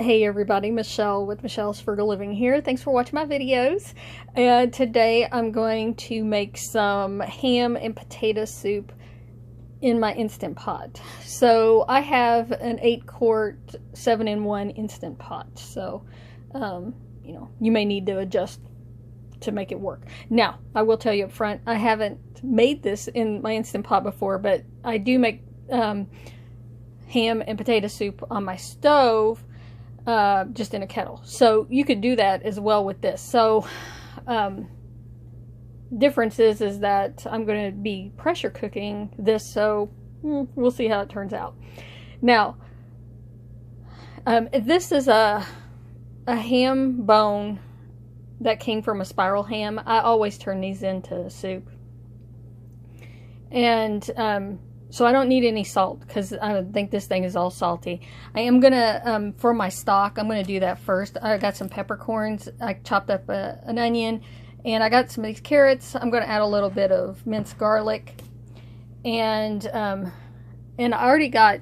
Hey everybody, Michelle with Michelle's Frugal Living here. Thanks for watching my videos. And today I'm going to make some ham and potato soup in my Instant Pot. So I have an 8-quart 7-in-1 Instant Pot. So, you may need to adjust to make it work. Now, I will tell you up front, I haven't made this in my Instant Pot before, but I do make ham and potato soup on my stove. Just in a kettle. So you could do that as well with this. So difference is that I'm going to be pressure cooking this, so we'll see how it turns out. Now, this is a ham bone that came from a spiral ham. I always turn these into soup. And so I don't need any salt because I think this thing is all salty. I am going to, for my stock, I'm going to do that first. I got some peppercorns. I chopped up an onion, and I got some of these carrots. I'm going to add a little bit of minced garlic. And I already got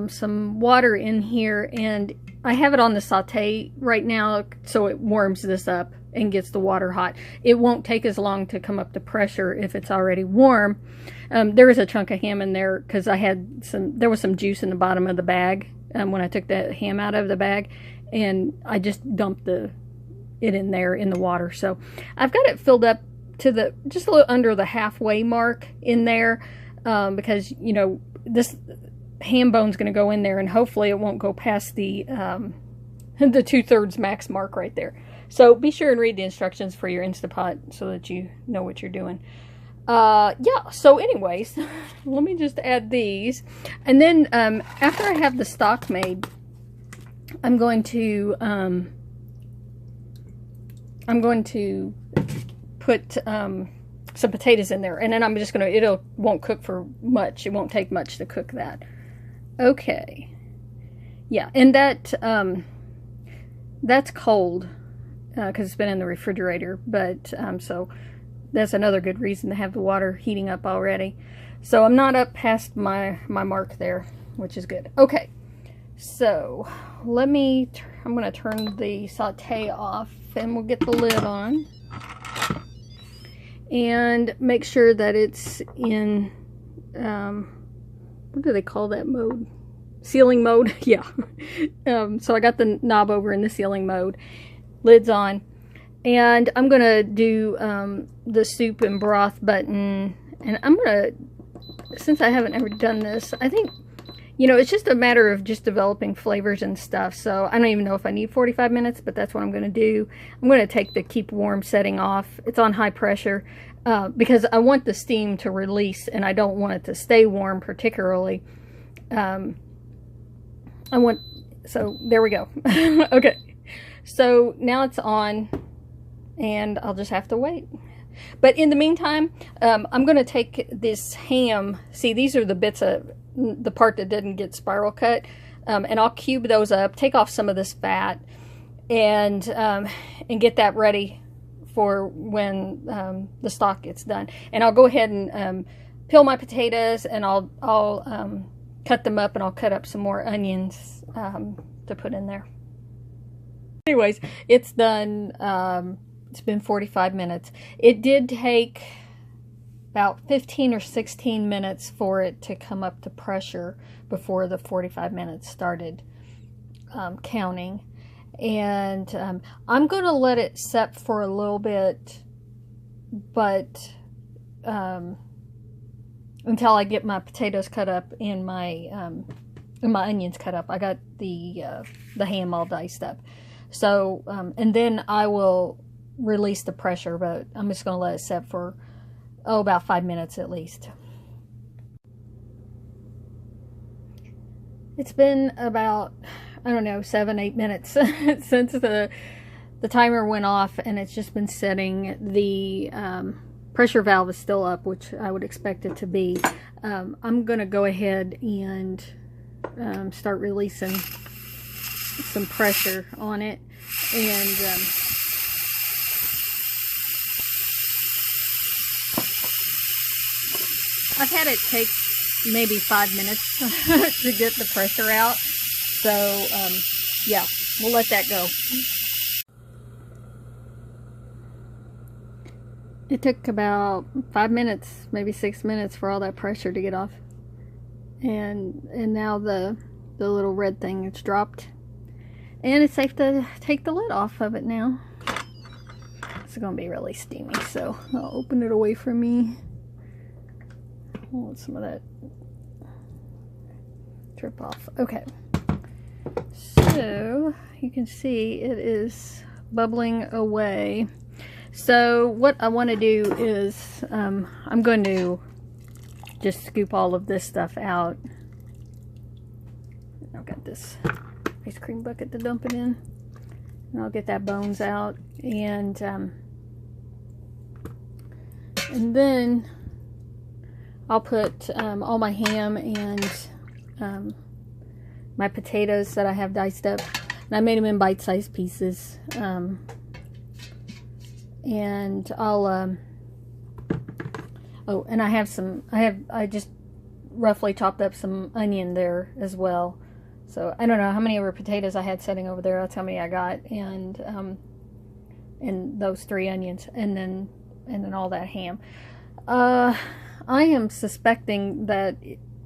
some water in here, and I have it on the saute right now so it warms this up and gets the water hot. It won't take as long to come up to pressure if it's already warm. There was a chunk of ham in there because there was some juice in the bottom of the bag when I took the ham out of the bag, and I just dumped it in there in the water. So I've got it filled up to just a little under the halfway mark in there because this ham bone's going to go in there, and hopefully it won't go past the 2/3 max mark right there. So be sure and read the instructions for your Instant Pot so that you know what you're doing. Yeah, so anyways, let me just add these. And then after I have the stock made, I'm going to put some potatoes in there. And then I'm just going to, it won't cook for much. It won't take much to cook that. Okay. Yeah, and that's cold because it's been in the refrigerator, but so that's another good reason to have the water heating up already. So I'm not up past my mark there, which is good. Okay, so I'm going to turn the saute off, and we'll get the lid on and make sure that it's in what do they call that mode? Sealing mode. Yeah. So I got the knob over in the sealing mode. Lid's on. And I'm going to do the soup and broth button. And I'm going to, since I haven't ever done this, I think, it's just a matter of just developing flavors and stuff. So I don't even know if I need 45 minutes, but that's what I'm going to do. I'm going to take the keep warm setting off. It's on high pressure because I want the steam to release, and I don't want it to stay warm particularly. So there we go. Okay. So now it's on, and I'll just have to wait. But in the meantime, I'm going to take this ham. See, these are the bits of the part that didn't get spiral cut. And I'll cube those up, take off some of this fat, and get that ready for when the stock gets done. And I'll go ahead and peel my potatoes, and I'll cut them up, and I'll cut up some more onions to put in there. Anyways, it's done. It's been 45 minutes. It did take about 15 or 16 minutes for it to come up to pressure before the 45 minutes started counting. And I'm going to let it set for a little bit, but until I get my potatoes cut up and my onions cut up. I got the ham all diced up. So, and then I will release the pressure, but I'm just going to let it set for, about 5 minutes at least. It's been about, I don't know, 7-8 minutes since the timer went off, and it's just been setting. The pressure valve is still up, which I would expect it to be. I'm going to go ahead and start releasing some pressure on it, and I've had it take maybe 5 minutes to get the pressure out. So yeah, we'll let that go. It took about 5 minutes, maybe 6 minutes for all that pressure to get off. And now the little red thing is dropped. And it's safe to take the lid off of it now. It's going to be really steamy, so I'll open it away from me. I want some of that drip off. Okay. So, you can see it is bubbling away. So, what I want to do is, I'm going to just scoop all of this stuff out. I've got this ice cream bucket to dump it in. And I'll get that bones out. And then I'll put all my ham and my potatoes that I have diced up. And I made them in bite-sized pieces. And I'll oh, and I just roughly chopped up some onion there as well. So I don't know how many of our potatoes I had sitting over there. That's how many I got, and those 3 onions, and then all that ham. I am suspecting that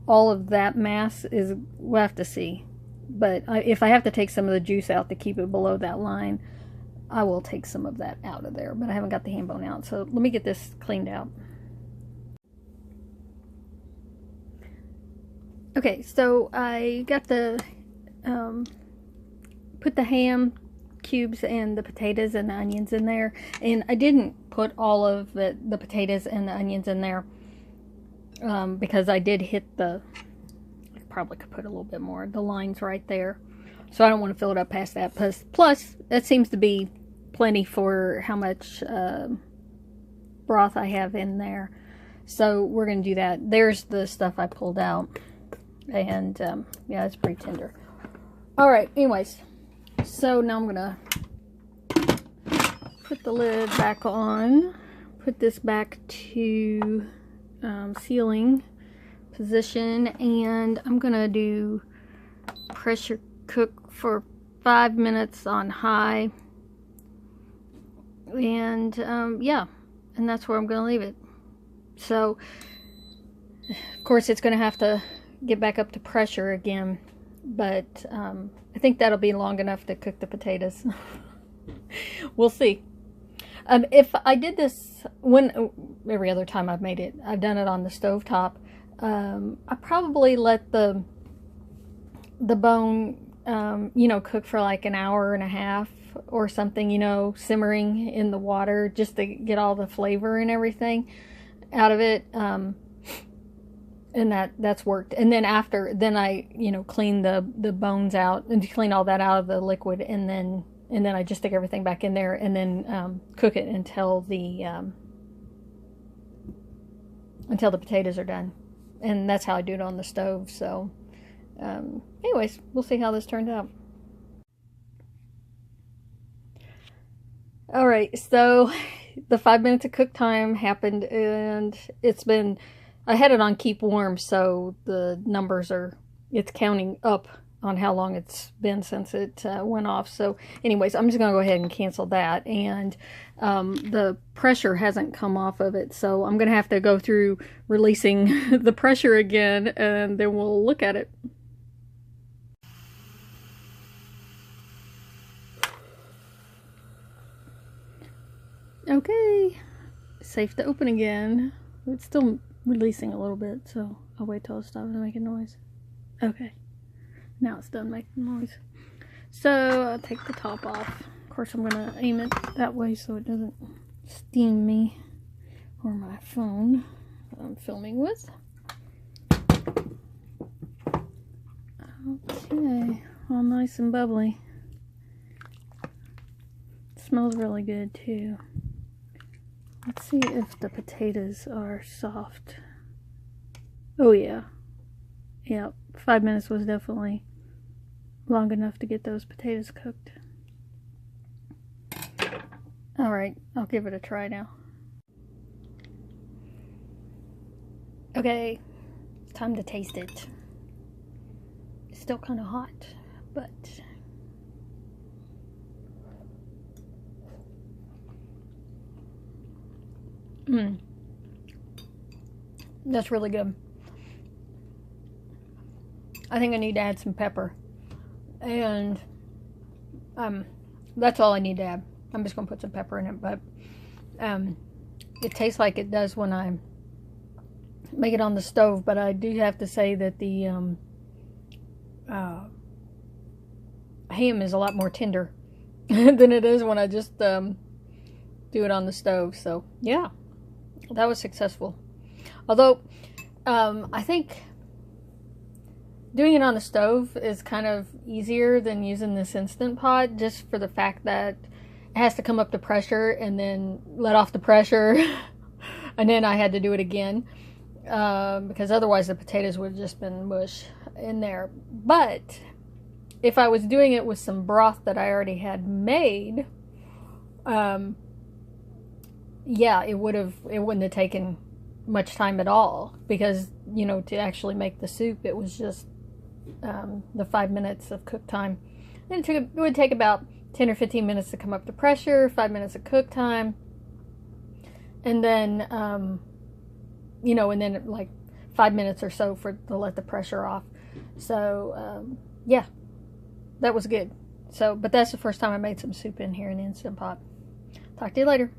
all of that mass is, we'll have to see. But if I have to take some of the juice out to keep it below that line, I will take some of that out of there. But I haven't got the ham bone out, so let me get this cleaned out. Okay, so I got the put the ham cubes and the potatoes and the onions in there, and I didn't put all of the potatoes and the onions in there because I did hit I probably could put a little bit more, the lines right there, so I don't want to fill it up past that. Plus that seems to be plenty for how much broth I have in there, so we're gonna do that. There's the stuff I pulled out, and yeah, it's pretty tender. All right, anyways, so now I'm gonna put the lid back on, put this back to sealing position, and I'm gonna do pressure cook for 5 minutes on high, and yeah, and that's where I'm gonna leave it. So of course it's gonna have to get back up to pressure again, but I think that'll be long enough to cook the potatoes. We'll see. If I did this every other time I've made it, I've done it on the stovetop. I probably let the bone, cook for like an hour and a half or something, simmering in the water just to get all the flavor and everything out of it. And that's worked. And then then I, clean the bones out and clean all that out of the liquid, and then I just stick everything back in there and then cook it until the potatoes are done. And that's how I do it on the stove. So anyways, we'll see how this turns out. All right, so the 5 minutes of cook time happened, and I had it on keep warm, so the numbers it's counting up on how long it's been since it went off. So anyways, I'm just gonna go ahead and cancel that, and the pressure hasn't come off of it, so I'm gonna have to go through releasing the pressure again, and then we'll look at it. Okay, safe to open again. It's still releasing a little bit, so I'll wait till it stops making noise. Okay, now it's done making noise. So I'll take the top off. Of course, I'm gonna aim it that way so it doesn't steam me or my phone that I'm filming with. Okay, all nice and bubbly. It smells really good too. Let's see if the potatoes are soft. Oh yeah. Yeah, 5 minutes was definitely long enough to get those potatoes cooked. Alright, I'll give it a try now. Okay, it's time to taste it. It's still kind of hot, but That's really good. I think I need to add some pepper. And that's all I need to add. I'm just going to put some pepper in it, but it tastes like it does when I make it on the stove. But I do have to say that the ham is a lot more tender than it is when I just do it on the stove. So yeah, that was successful. Although I think doing it on the stove is kind of easier than using this Instant Pot, just for the fact that it has to come up to pressure and then let off the pressure and then I had to do it again because otherwise the potatoes would have just been mush in there. But if I was doing it with some broth that I already had made, yeah, it wouldn't have taken much time at all, because, you know, to actually make the soup, it was just the 5 minutes of cook time. Then it would take about 10 or 15 minutes to come up to pressure, 5 minutes of cook time, and then you know, and then like 5 minutes or so to let the pressure off. So yeah, that was good. So, but that's the first time I made some soup in here in the Instant Pot. Talk to you later.